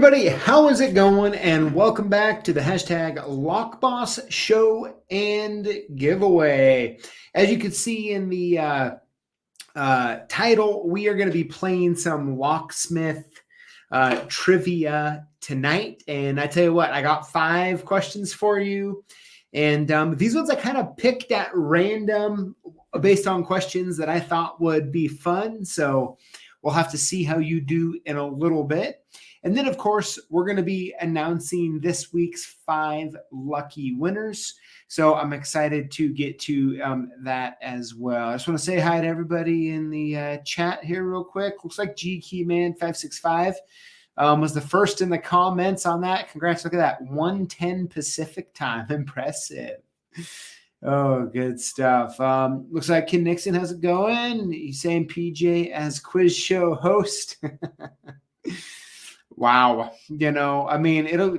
everybody, how is it going? And welcome back to the hashtag Lockboss Show and Giveaway. As you can see in the title, we are going to be playing some Locksmith trivia tonight. And I tell you what, I got 5 questions for you. And these ones I kind of picked at random based on questions that I thought would be fun. So we'll have to see how you do in a little bit. And then, of course, we're going to be announcing this week's 5 lucky winners. So I'm excited to get to that as well. I just want to say hi to everybody in the chat here real quick. Looks like GKeyman565 was the first in the comments on that. Congrats. Look at that. 1:10 Pacific time. Impressive. Oh, good stuff. Looks like Ken Nixon has it going. He's saying PJ as quiz show host. Wow. You know, I mean, it'll,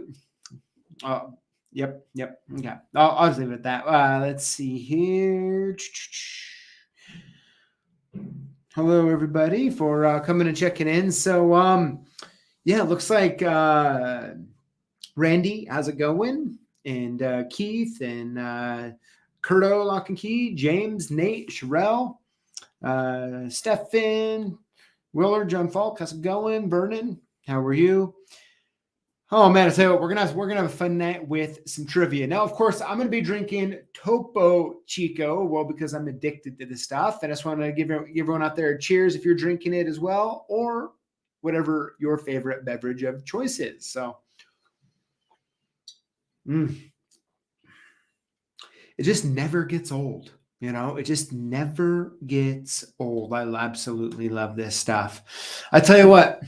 yep. Okay. I'll just leave it at that. Let's see here. Hello, everybody, for coming and checking in. So, yeah, it looks like Randy, how's it going? And Keith and Curto, Lock and Key, James, Nate, Sherelle, Stefan, Willard, John Falk, how's it going? Vernon, how are you? Oh man, I tell you what, we're gonna have a fun night with some trivia. Now, of course, I'm gonna be drinking Topo Chico, well, because I'm addicted to this stuff. And I just want to give everyone out there a cheers if you're drinking it as well, or whatever your favorite beverage of choice is. So, it just never gets old. You know, it just never gets old. I absolutely love this stuff. I tell you what,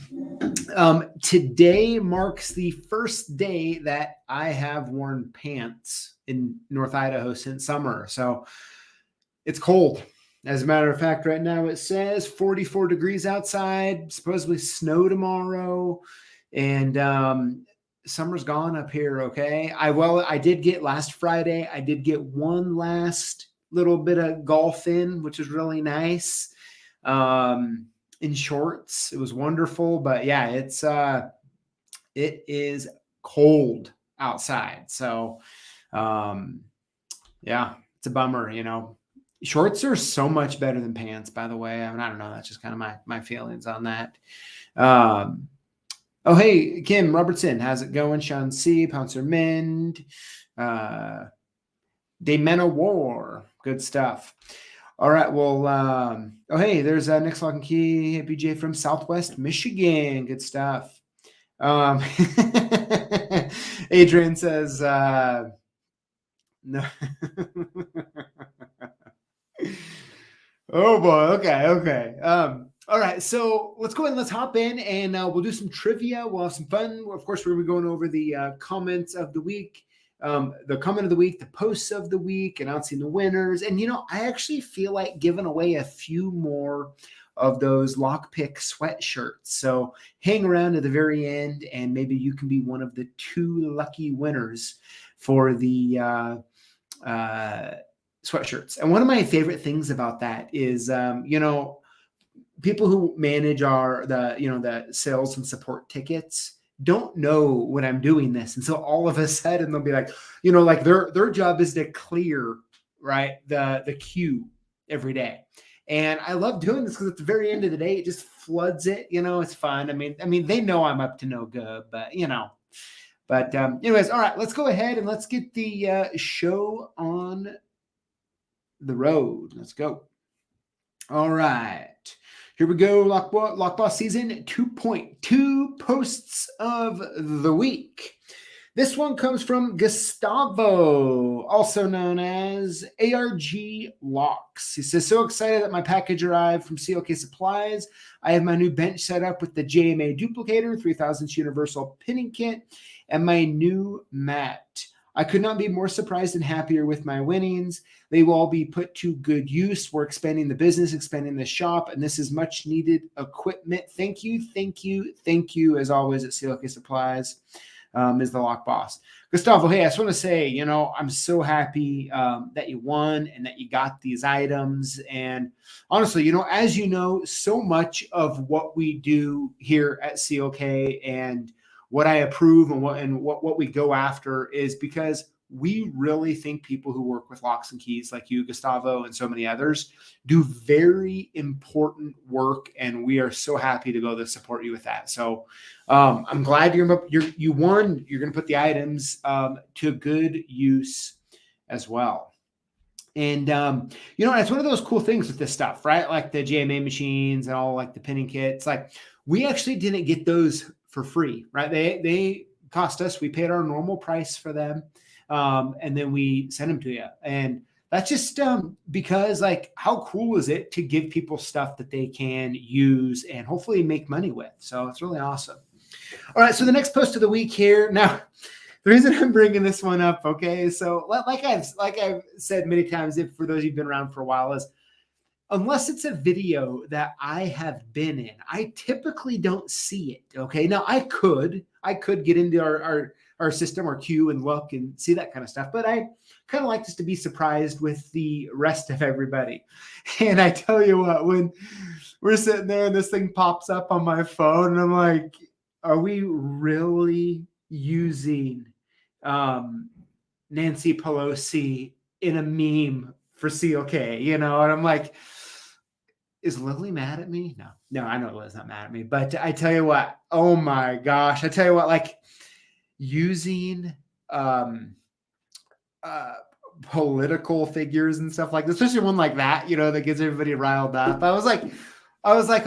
today marks the first day that I have worn pants in North Idaho since summer. So it's cold. As a matter of fact, right now it says 44 degrees outside, supposedly snow tomorrow. And summer's gone up here. Okay. I did get last Friday. I did get one last little bit of golf in, which was really nice. In shorts, it was wonderful. But yeah, it is cold outside. So yeah, it's a bummer. You know, shorts are so much better than pants, by the way. I mean, I don't know. That's just kind of my feelings on that. Oh, hey, Kim Robertson, how's it going? Sean C, Pouncer Mend, Daymena War, good stuff. All right, well, oh, hey, there's Nick's Lock and Key, hey, PJ from Southwest Michigan, good stuff. Adrian says, no. Oh boy, okay. All right, so let's go ahead and let's hop in and we'll do some trivia. We'll have some fun. Of course, we're going over the comments of the week, the comment of the week, the posts of the week, announcing the winners. And, you know, I actually feel like giving away a few more of those lockpick sweatshirts. So hang around to the very end and maybe you can be one of the 2 lucky winners for the sweatshirts. And one of my favorite things about that is, you know, people who manage the sales and support tickets don't know when I'm doing this. And so all of a sudden they'll be like, you know, like their job is to clear, right, the queue every day. And I love doing this because at the very end of the day, it just floods it. You know, it's fun. I mean, they know I'm up to no good, but you know, anyways, all right, let's go ahead and let's get the show on the road. Let's go. All right. Here we go, Lockboss season 2.2 posts of the week. This one comes from Gustavo, also known as ARG Locks. He says, so excited that my package arrived from CLK Supplies. I have my new bench set up with the JMA duplicator, 3000 universal pinning kit, and my new mat. I could not be more surprised and happier with my winnings. They will all be put to good use. We're expanding the business, expanding the shop, and this is much needed equipment. Thank you, as always, at CLK Supplies, is the Lock Boss. Gustavo, hey, I just want to say, you know, I'm so happy that you won and that you got these items. And honestly, you know, as you know, so much of what we do here at CLK and what I approve and what we go after is because we really think people who work with locks and keys like you, Gustavo, and so many others do very important work. And we are so happy to be able to support you with that. So I'm glad you won. You're going to put the items to good use as well. And, you know, it's one of those cool things with this stuff, right? Like the JMA machines and all like the pinning kits, like we actually didn't get those for free, right? They cost us, we paid our normal price for them. And then we send them to you. And that's just because like, how cool is it to give people stuff that they can use and hopefully make money with? So it's really awesome. All right. So the next post of the week here. Now, the reason I'm bringing this one up, okay, so like I've said many times, if for those of you who've been around for a while, is unless it's a video that I have been in, I typically don't see it. Okay, now I could get into our system, our queue, and look and see that kind of stuff, but I kind of like just to be surprised with the rest of everybody. And I tell you what, when we're sitting there and this thing pops up on my phone, and I'm like, are we really using Nancy Pelosi in a meme for CLK, you know? And I'm like, is Lily mad at me? No, I know Lily's not mad at me, but I tell you what, oh my gosh, I tell you what, like using political figures and stuff like this, especially one like that, you know, that gets everybody riled up. I was like,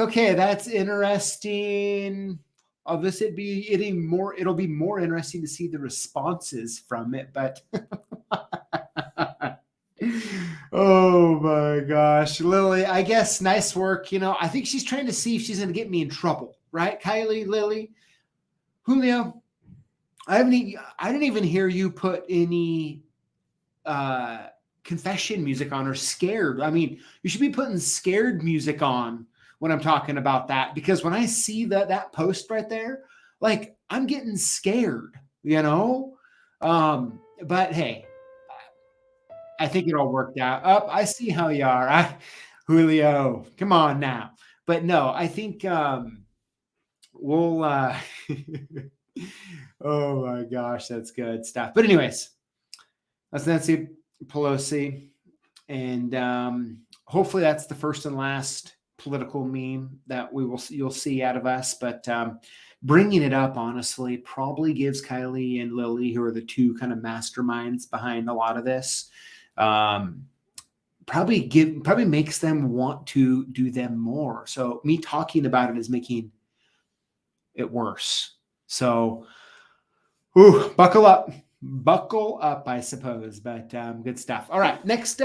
okay, that's interesting. It'll be more interesting to see the responses from it, but oh my gosh, Lily, I guess nice work. You know, I think she's trying to see if she's going to get me in trouble, right? Kylie, Lily, Julio, I didn't even hear you put any confession music on or scared. I mean, you should be putting scared music on when I'm talking about that, because when I see that post right there, like I'm getting scared, you know? But hey, I think it all worked out. I see how you are. Julio, come on now. But no, I think we'll oh my gosh, that's good stuff. But anyways, that's Nancy Pelosi. And hopefully that's the first and last political meme that you'll see out of us. But bringing it up, honestly, probably gives Kylie and Lily, who are the two kind of masterminds behind a lot of this, probably makes them want to do them more. So me talking about it is making it worse. So buckle up, I suppose, but good stuff. All right, next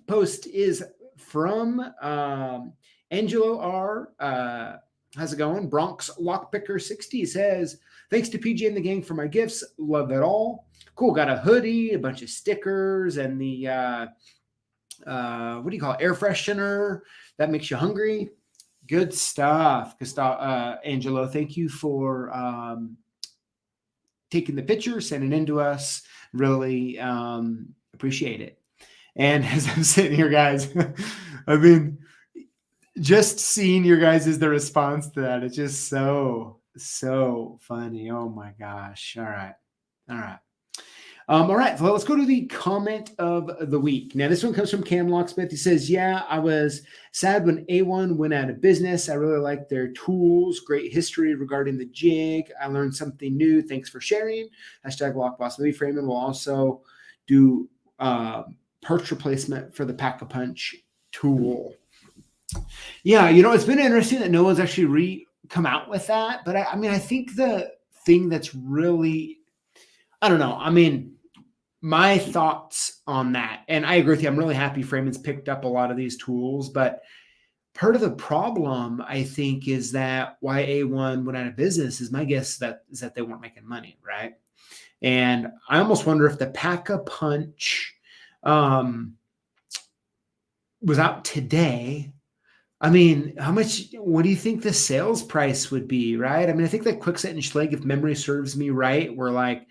post is from Angelo R. How's it going? Bronx Lockpicker 60 says, thanks to PG and the gang for my gifts. Love it all. Cool. Got a hoodie, a bunch of stickers, and the what do you call it? Air freshener that makes you hungry. Good stuff. Angelo, thank you for taking the picture, sending it in to us. Really appreciate it. And as I'm sitting here, guys, I mean, just seeing your guys' the response to that, it's just so funny. Oh my gosh. All right. All right, so let's go to the comment of the week. Now, this one comes from Cam Locksmith. He says, yeah, I was sad when A1 went out of business. I really like their tools. Great history regarding the jig. I learned something new. Thanks for sharing. Hashtag Lockboss. Maybe Freeman will also do parts replacement for the Pack-a-Punch tool. Yeah, you know, it's been interesting that no one's actually come out with that. But I mean, I think the thing that's really, I don't know. I mean, my thoughts on that, and I agree with you. I'm really happy Freeman's picked up a lot of these tools, but part of the problem, I think, is that why A1 went out of business is my guess is that they weren't making money, right? And I almost wonder if the Pack-a-Punch was out today. I mean, what do you think the sales price would be, right? I mean, I think that Kwikset and Schlage, if memory serves me right, was like,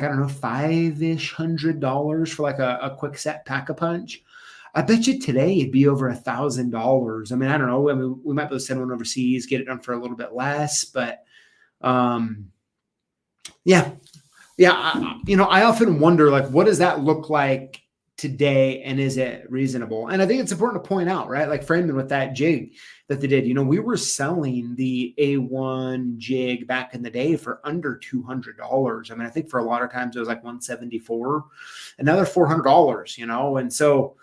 I don't know, $500 for like a Kwikset Pack-a-Punch. I bet you today it'd be over $1,000. I mean, I don't know. I mean, we might be able to send one overseas, get it done for a little bit less, but Yeah. Yeah. I often wonder, like, what does that look like today, and is it reasonable? And I think it's important to point out, right? Like Freeman with that jig that they did, we were selling the A1 jig back in the day for under $200. I mean, I think for a lot of times it was like 174, another $400, and so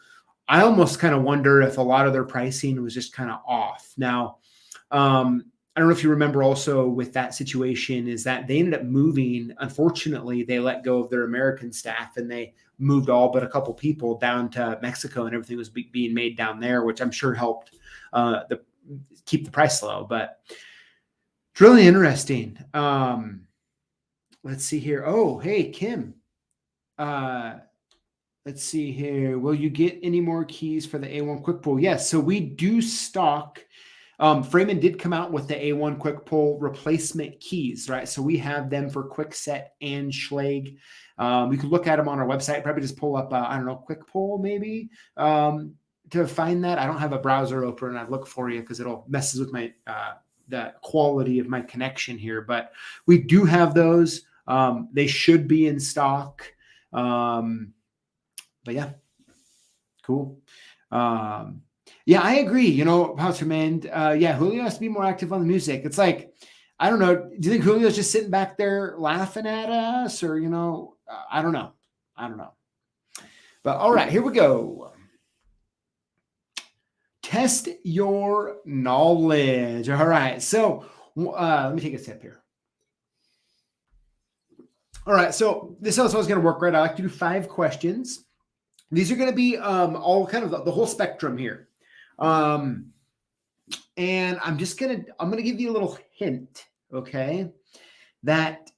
I almost kind of wonder if a lot of their pricing was just kind of off. Now, I don't know if you remember also with that situation is that they ended up moving. Unfortunately, they let go of their American staff and they moved all but a couple people down to Mexico, and everything was being made down there, which I'm sure helped keep the price low. But it's really interesting. Let's see here. Oh, hey, Kim. Let's see here. Will you get any more keys for the A1 quick pull? Yes. So we do stock. Freeman did come out with the A1 quick pull replacement keys, right? So we have them for Quickset and Schlage. You can look at them on our website. Probably just pull up, I don't know, quick pull maybe to find that. I don't have a browser open, and I'd look for you because it'll messes with my the quality of my connection here. But we do have those. They should be in stock. But yeah, cool. Yeah, I agree. Pastor Man. Yeah, Julio has to be more active on the music. It's like, I don't know. Do you think Julio's just sitting back there laughing at us, or I don't know. But all right, here we go. Test your knowledge. All right. So let me take a sip here. All right. So this is how it's going to work, right? I like to do 5 questions. These are going to be all kind of the whole spectrum here. And I'm going to give you a little hint, okay? That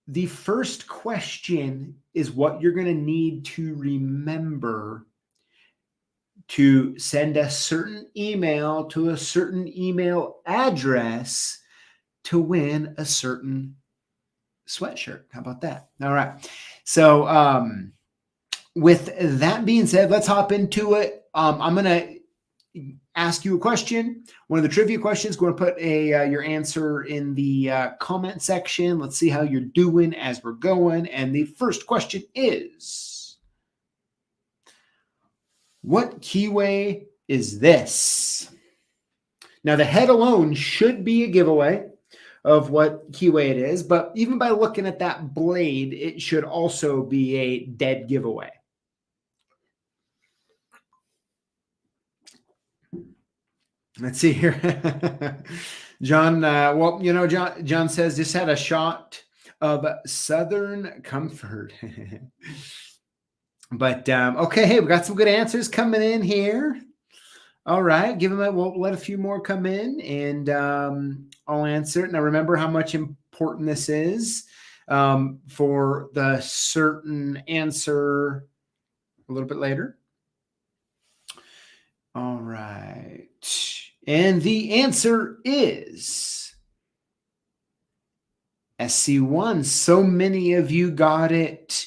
the first question is what you're going to need to remember to send a certain email to a certain email address to win a certain sweatshirt. How about that? All right. So, with that being said, let's hop into it. I'm going to ask you a question. One of the trivia questions. Going to put your answer in the comment section. Let's see how you're doing as we're going. And the first question is, what keyway is this? Now, the head alone should be a giveaway of what keyway it is, but even by looking at that blade, it should also be a dead giveaway. Let's see here. John, John says just had a shot of Southern Comfort. But okay, hey, we got some good answers coming in here. All right, we'll let a few more come in, and I'll answer it. Now remember how much important this is for the certain answer a little bit later. All right. And the answer is SC1. So many of you got it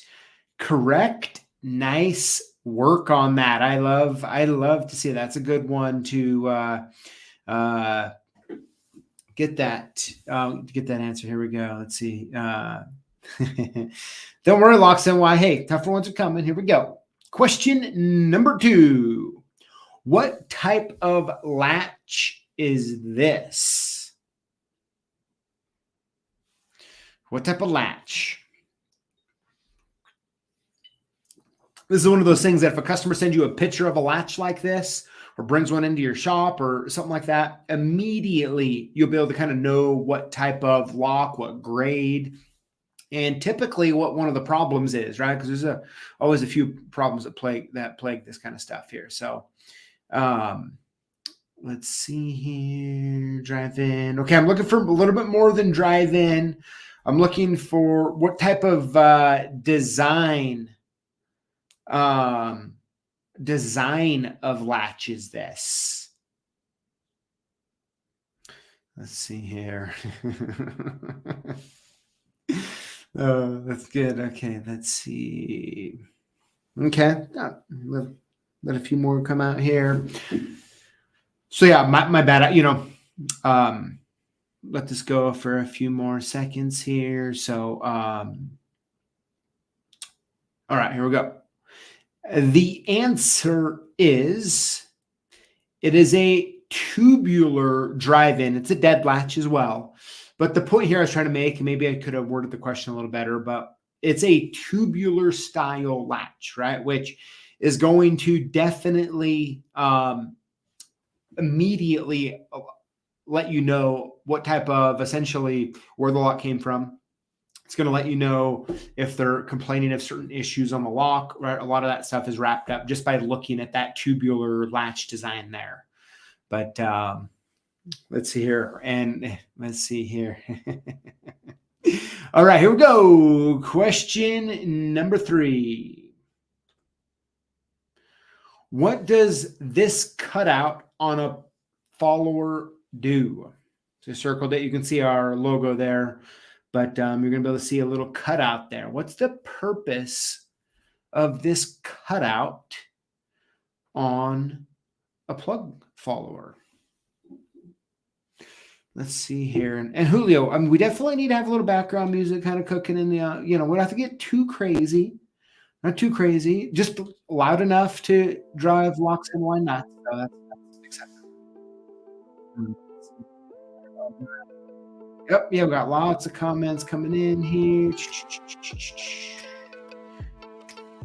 correct. Nice work on that. I love to see that. That's a good one to get that answer. Here we go. Let's see. Don't worry, Locksmith. Why? Hey, tougher ones are coming. Here we go. Question number 2. What type of latch is this? What type of latch? This is one of those things that if a customer sends you a picture of a latch like this or brings one into your shop or something like that, immediately you'll be able to kind of know what type of lock, what grade, and typically what one of the problems is, right? Because there's always a few problems that plague this kind of stuff here. So let's see here. Drive-in. Okay, I'm looking for a little bit more than drive-in. I'm looking for what type of design of latch is this? Let's see here. Oh, that's good. Okay, let's see. Okay, let a few more come out here. So yeah, my bad. let this go for a few more seconds here. So, all right, here we go. The answer is, it is a tubular drive-in. It's a dead latch as well. But the point here I was trying to make, and maybe I could have worded the question a little better, but it's a tubular style latch, right? Which is going to definitely immediately let you know what type of, essentially, where the lock came from. It's going to let you know if they're complaining of certain issues on the lock, right? A lot of that stuff is wrapped up just by looking at that tubular latch design there. But let's see here. And let's see here. All right, here we go. Question number 3. What does this cutout on a follower do? So circled it. You can see our logo there, but you're going to be able to see a little cutout there. What's the purpose of this cutout on a plug follower? Let's see here. And Julio, we definitely need to have a little background music kind of cooking in the, we don't have to get too crazy. Not too crazy, just loud enough to drive locks and why not. So that's acceptable. Yep, yeah, we got lots of comments coming in here.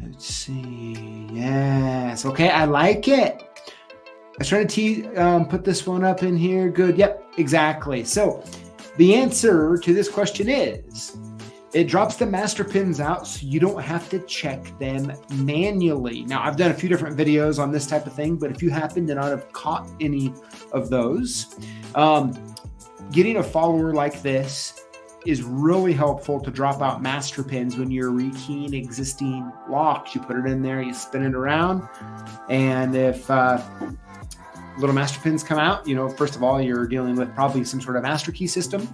Let's see. Yes, okay, I like it. I was trying to put this one up in here. Good. Yep, exactly. So the answer to this question is, it drops the master pins out so you don't have to check them manually. Now, I've done a few different videos on this type of thing, but if you happen to not have caught any of those, getting a follower like this is really helpful to drop out master pins when you're rekeying existing locks. You put it in there, you spin it around, and if little master pins come out, first of all, you're dealing with probably some sort of master key system.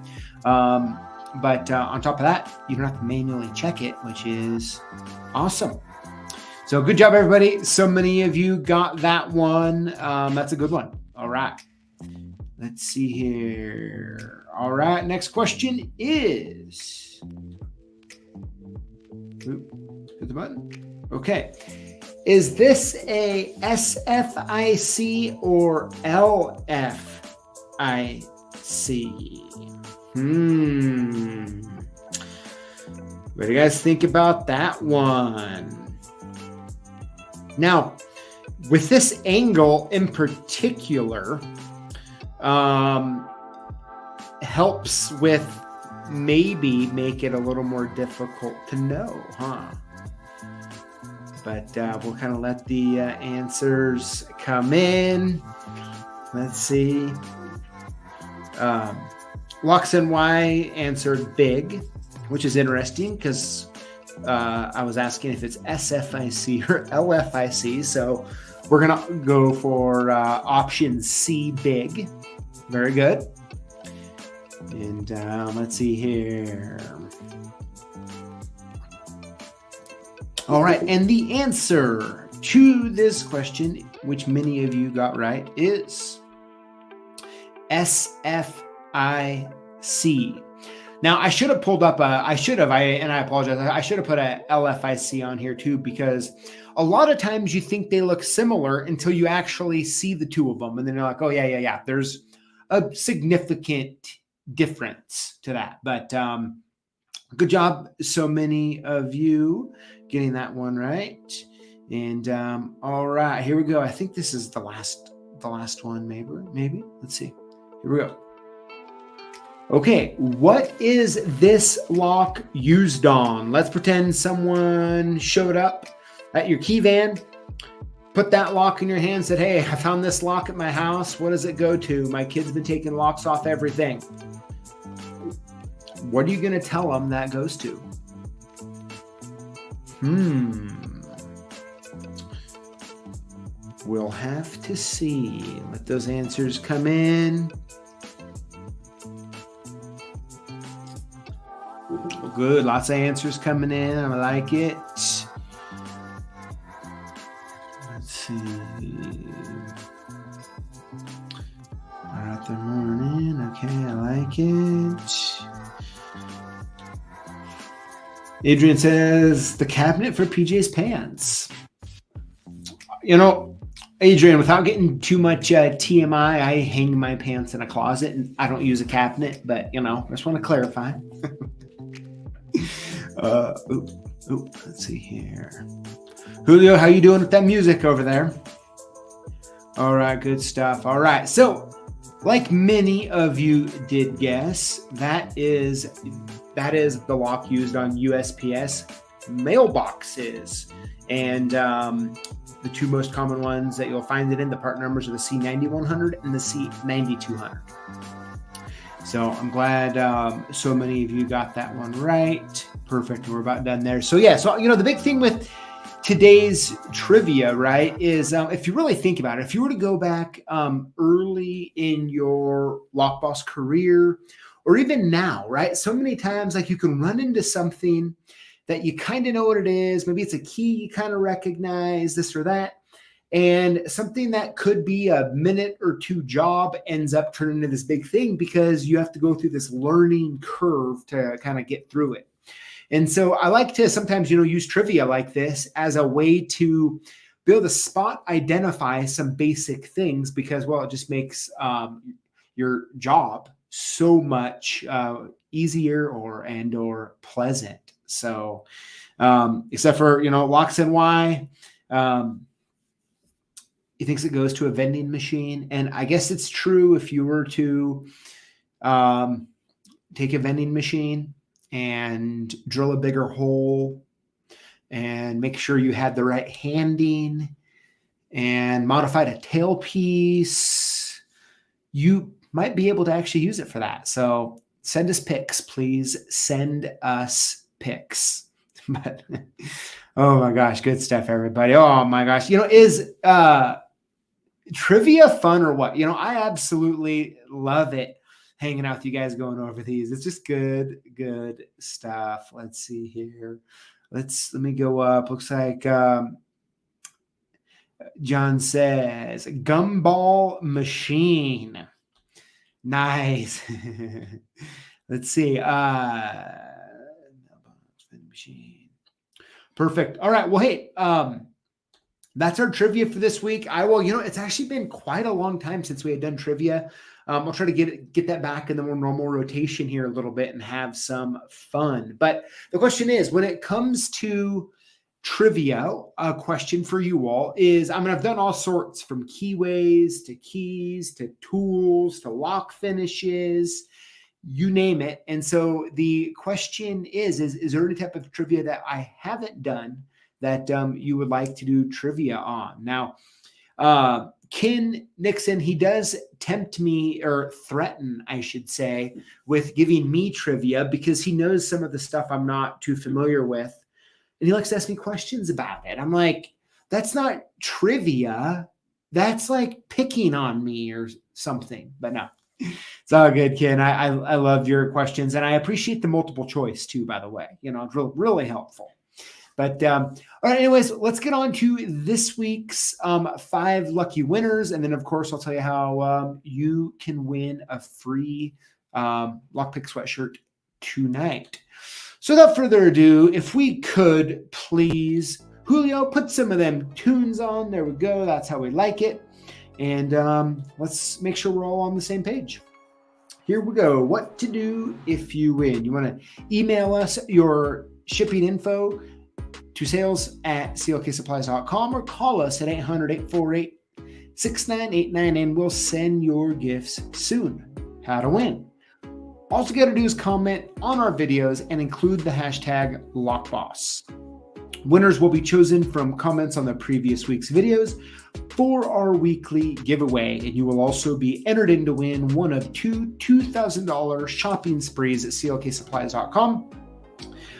But on top of that, you don't have to manually check it, which is awesome. So good job, everybody. So many of you got that one. That's a good one. All right. Let's see here. All right. Next question is... hit the button. Okay. Is this a SFIC or LFIC? What do you guys think about that one? Now, with this angle in particular, helps with maybe make it a little more difficult to know, huh? But we'll kind of let the answers come in. Let's see. Lux and Y answered big, which is interesting because I was asking if it's SFIC or LFIC. So we're going to go for option C, big. Very good. And let's see here. All right. And the answer to this question, which many of you got right, is SFIC. Now, I should have pulled up and I apologize. I should have put a LFIC on here too, because a lot of times you think they look similar until you actually see the two of them. And then you're like, oh, yeah. There's a significant difference to that. But good job, so many of you getting that one right. And all right, here we go. I think this is the last one, maybe. Let's see. Here we go. Okay, what is this lock used on? Let's pretend someone showed up at your key van, put that lock in your hand, said, hey, I found this lock at my house. What does it go to? My kid's been taking locks off everything. What are you going to tell them that goes to? We'll have to see. Let those answers come in. Good. Lots of answers coming in. I like it. Let's see. All right, the morning. Okay, I like it. Adrian says, the cabinet for PJ's pants. You know, Adrian, without getting too much TMI, I hang my pants in a closet and I don't use a cabinet, but, you know, I just want to clarify. Let's see here. Julio, how you doing with that music over there? All right, good stuff. All right, so like many of you did guess, that is the lock used on USPS mailboxes. And the two most common ones that you'll find it in, the part numbers are the C9100 and the C9200. So I'm glad so many of you got that one right. Perfect. We're about done there. So yeah, so, you know, the big thing with today's trivia, right, is if you really think about it, if you were to go back early in your Lockboss career, or even now, right, so many times like you can run into something that you kind of know what it is. Maybe it's a key you kind of recognize, this or that. And something that could be a minute or two job ends up turning into this big thing because you have to go through this learning curve to kind of get through it. And so I like to sometimes, you know, use trivia like this as a way to be able to spot identify some basic things because, well, it just makes your job so much easier or pleasant. So except for, you know, Locks and Y, he thinks it goes to a vending machine. And I guess it's true if you were to take a vending machine and drill a bigger hole and make sure you had the right handing and modified a tailpiece, you might be able to actually use it for that. So send us pics, please. Send us pics. But oh my gosh, good stuff, everybody. Oh my gosh. You know, is trivia fun or what? You know, I absolutely love it. Hanging out with you guys going over these. It's just good stuff. Let's see here. Let me go up. Looks like John says gumball machine. Nice. Let's see. Machine. Perfect. All right. Well, hey, that's our trivia for this week. You know, it's actually been quite a long time since we had done trivia. I'll try to get that back in the more normal rotation here a little bit and have some fun. But the question is, when it comes to trivia, a question for you all is, I mean, I've done all sorts from keyways to keys to tools to lock finishes, you name it. And so the question is there any type of trivia that I haven't done that you would like to do trivia on? Now, Ken Nixon, he does tempt me, or threaten, I should say, with giving me trivia because he knows some of the stuff I'm not too familiar with. And he likes to ask me questions about it. I'm like, that's not trivia. That's like picking on me or something. But no, it's all good, Ken. I love your questions. And I appreciate the multiple choice too, by the way. You know, it's really helpful. But all right, anyways, let's get on to this week's 5 lucky winners. And then, of course, I'll tell you how you can win a free Lockpick sweatshirt tonight. So without further ado, if we could please, Julio, put some of them tunes on. There we go. That's how we like it. And let's make sure we're all on the same page. Here we go. What to do if you win. You want to email us your shipping info to sales@CLKsupplies.com or call us at 800-848-6989 and we'll send your gifts soon. How to win. All you got to do is comment on our videos and include the hashtag Lockboss. Winners will be chosen from comments on the previous week's videos for our weekly giveaway, and you will also be entered in to win one of two $2,000 shopping sprees at CLKsupplies.com.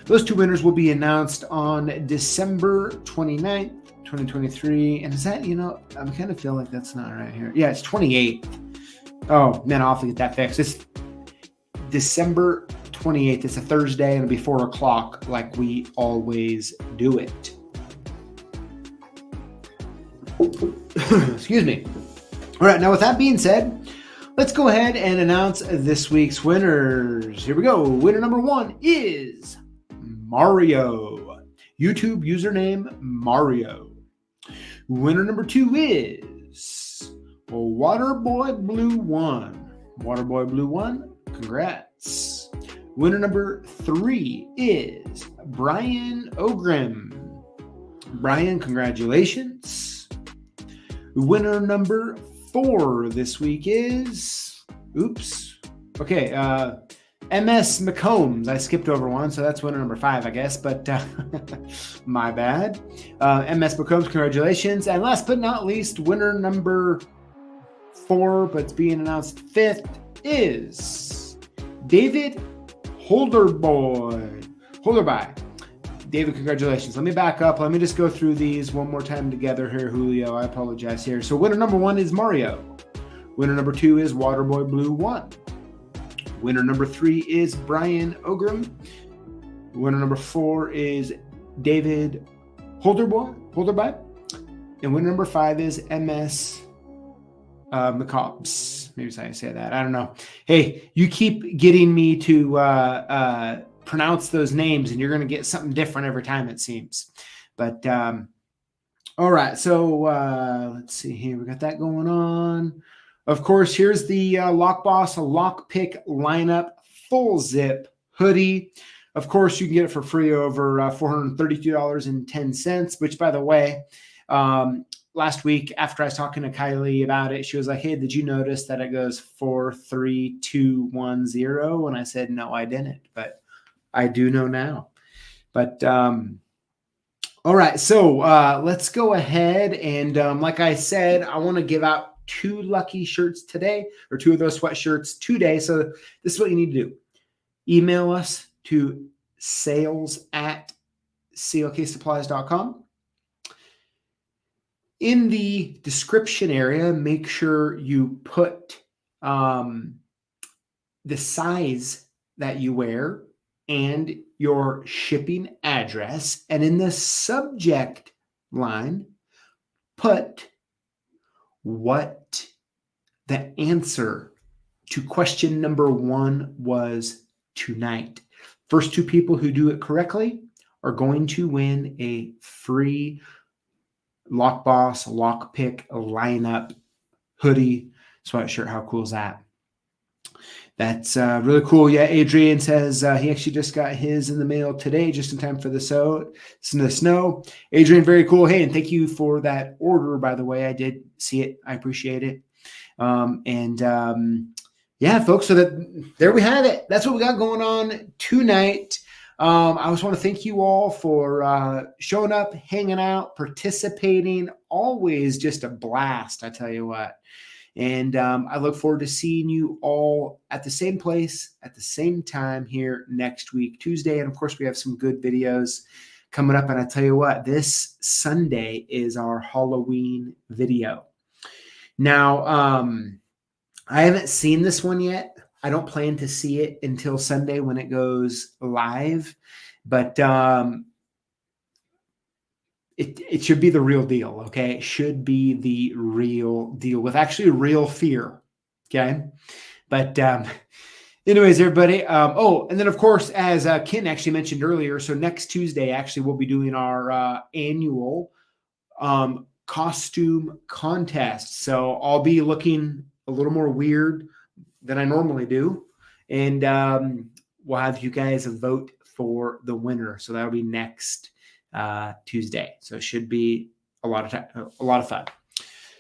Those 2 winners will be announced on December 29th, 2023. And is that, you know, I'm kind of feeling like that's not right here. Yeah, it's 28th. Oh, man, I'll have to get that fixed. It's December 28th. It's a Thursday and it'll be 4 o'clock like we always do it. Excuse me. All right, now with that being said, Let's go ahead and announce this week's winners. Here we go. Winner number 1 is Mario. YouTube username Mario. Winner number 2 is Waterboy Blue 1. Waterboy Blue 1, congrats. Winner number 3 is Brian Ogrim. Brian, congratulations. Winner number 4 this week is, MS McCombs. I skipped over one, so that's winner number 5, I guess, but my bad. MS McCombs, congratulations. And last but not least, winner number 4, but it's being announced 5th, is David Holderby. David, congratulations. Let me back up. Let me just go through these one more time together here, Julio. I apologize here. So winner number 1 is Mario. Winner number 2 is Waterboy Blue 1. Winner number 3 is Brian Ogrim. Winner number 4 is David Holderby. And winner number 5 is MS McCobbs. Maybe that's how you say that. I don't know. Hey, you keep getting me to pronounce those names, and you're going to get something different every time, it seems. But all right, so let's see here. We got that going on. Of course, here's the Lockboss Lockpick lineup full zip hoodie. Of course, you can get it for free over $432.10, which, by the way, last week after I was talking to Kylie about it, she was like, hey, did you notice that it goes 43210? And I said, no, I didn't, but I do know now. But all right, so let's go ahead and like I said, I want to give out 2 lucky shirts today, or 2 of those sweatshirts today. So this is what you need to do. Email us to sales@CLKsupplies.com. In the description area, make sure you put the size that you wear and your shipping address. And in the subject line, put what the answer to question number 1 was tonight. First 2 people who do it correctly are going to win a free Lockboss Lockpick lineup hoodie sweatshirt. How cool is that? That's really cool. Yeah, Adrian says he actually just got his in the mail today, just in time for the snow. Adrian, very cool. Hey, and thank you for that order, by the way. I did see it. I appreciate it. Yeah, folks, so there we have it. That's what we got going on tonight. I just want to thank you all for showing up, hanging out, participating. Always just a blast, I tell you what. And I look forward to seeing you all at the same place at the same time here next week, Tuesday. And of course, we have some good videos coming up. And I tell you what, this Sunday is our Halloween video. Now, I haven't seen this one yet. I don't plan to see it until Sunday when it goes live. But it should be the real deal, okay? It should be the real deal with actually real fear, okay? But anyways, everybody. And then, of course, as Ken actually mentioned earlier, so next Tuesday, actually, we'll be doing our annual costume contest. So I'll be looking a little more weird than I normally do. And we'll have you guys vote for the winner. So that'll be next Tuesday. So it should be a lot of fun.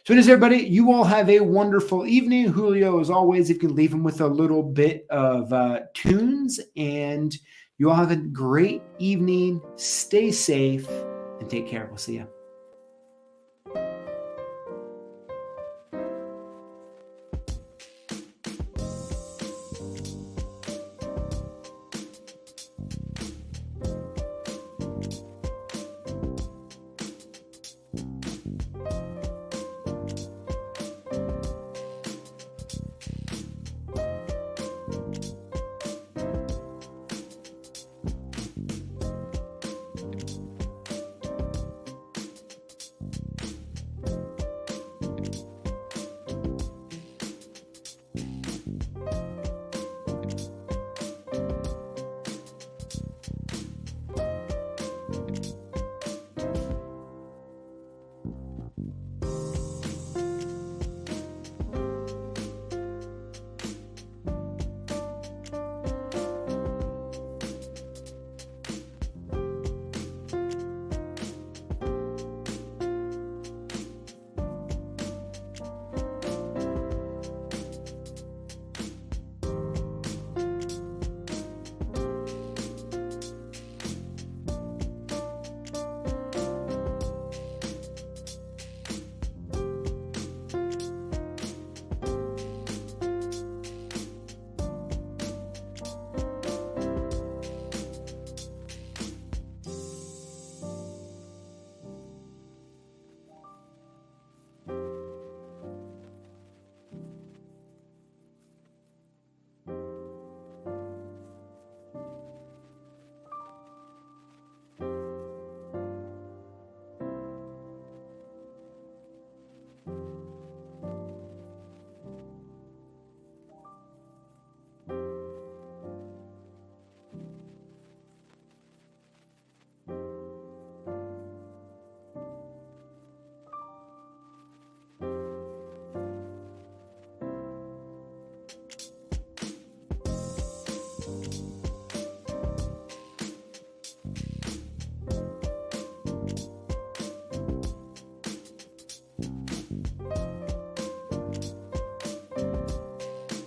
So it is, everybody. You all have a wonderful evening. Julio, as always, if you can leave him with a little bit of tunes, and you all have a great evening. Stay safe and take care. We'll see you.